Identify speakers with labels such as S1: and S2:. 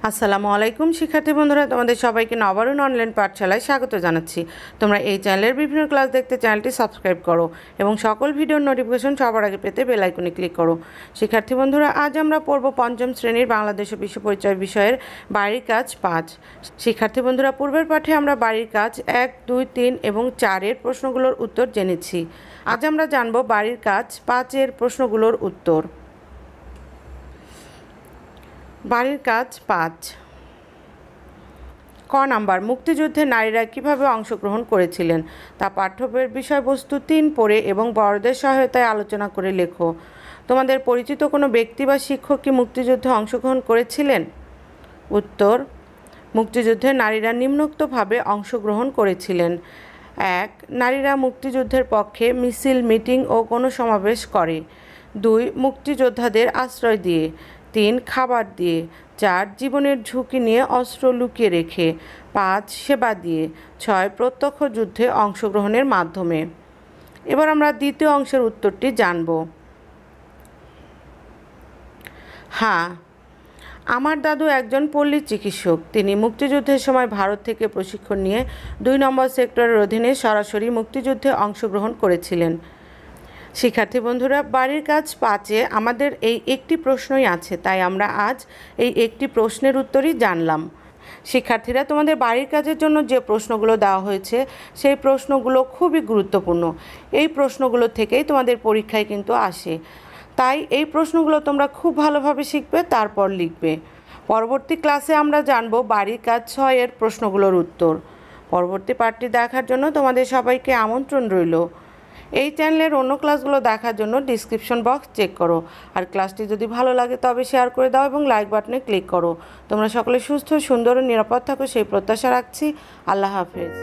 S1: আসসালামু আলাইকুম শিক্ষার্থী বন্ধুরা, তোমাদের সবাইকে নবারুণ অনলাইন পাঠশালায় স্বাগত জানাচ্ছি। তোমরা এই চ্যানেলের বিভিন্ন ক্লাস দেখতে চ্যানেলটি সাবস্ক্রাইব করো এবং সকল ভিডিওর নোটিফিকেশন সবার আগে পেতে বেল আইকনে ক্লিক করো। শিক্ষার্থী বন্ধুরা, আজ আমরা পড়ব পঞ্চম শ্রেণীর বাংলাদেশ ও বিশ্ব পরিচয় বিষয়ের বাড়ির কাজ 5। শিক্ষার্থী বন্ধুরা, পূর্বের পাঠে আমরা বাড়ির কাজ 1, 2, 3 এবং 4-এর প্রশ্নগুলোর উত্তর জেনেছি। আজ আমরা জানব বাড়ির কাজ 5-এর প্রশ্নগুলোর উত্তর। বাড়ির কাজ 5। ক নাম্বার, মুক্তিযুদ্ধে নারীরা কিভাবে অংশগ্রহণ করেছিলেন তা পাঠ্যবইয়ের বিষয়বস্তু 3 পড়ে এবং বড়দের সহায়তায় আলোচনা করে লেখো। তোমাদের পরিচিত কোনো ব্যক্তি বা শিক্ষক কি মুক্তিযুদ্ধে অংশগ্রহণ করেছিলেন? উত্তর, মুক্তিযুদ্ধে নারীরা নিম্নোক্তভাবে অংশগ্রহণ করেছিলেন। 1. নারীরা মুক্তিযুদ্ধের পক্ষে মিছিল, মিটিং ও গণসমাবেশ করে। 2. মুক্তিযোদ্ধাদের আশ্রয় দিয়ে। 3. খাবার দিয়ে। 4. জীবনের ঝুঁকি নিয়ে অস্ত্র লুকিয়ে রেখে। 5. সেবা দিয়ে। 6. প্রত্যক্ষ যুদ্ধে অংশগ্রহণের মাধ্যমে। এবার আমরা দ্বিতীয় অংশের উত্তরটি জানব। হ্যাঁ, আমার দাদু একজন পল্লী চিকিৎসক। তিনি মুক্তিযুদ্ধের সময় ভারত থেকে প্রশিক্ষণ নিয়ে 2 নম্বর সেক্টরের অধীনে সরাসরি মুক্তিযুদ্ধে অংশগ্রহণ করেছিলেন। শিক্ষার্থী বন্ধুরা, বাড়ির কাজ 5-এ আমাদের এই একটি প্রশ্নই আছে, তাই আমরা আজ এই একটি প্রশ্নের উত্তরই জানলাম। শিক্ষার্থীরা, তোমাদের বাড়ির কাজের জন্য যে প্রশ্নগুলো দেওয়া হয়েছে সেই প্রশ্নগুলো খুবই গুরুত্বপূর্ণ। এই প্রশ্নগুলো থেকেই তোমাদের পরীক্ষায় কিন্তু আসে, তাই এই প্রশ্নগুলো তোমরা খুব ভালোভাবে শিখবে, তারপর লিখবে। পরবর্তী ক্লাসে আমরা জানব বাড়ির কাজ 6-এর প্রশ্নগুলোর উত্তর। পরবর্তী পাঠটি দেখার জন্য তোমাদের সবাইকে আমন্ত্রণ রইল। এই চ্যানেলের অন্য ক্লাসগুলো দেখার জন্য ডিসক্রিপশন বক্স চেক করো। আর ক্লাসটি যদি ভালো লাগে তবে শেয়ার করে দাও এবং লাইক বাটনে ক্লিক করো। তোমরা সকলে সুস্থ, সুন্দর ও নিরাপদ থাকো সেই প্রত্যাশা রাখছি। আল্লাহ হাফেজ।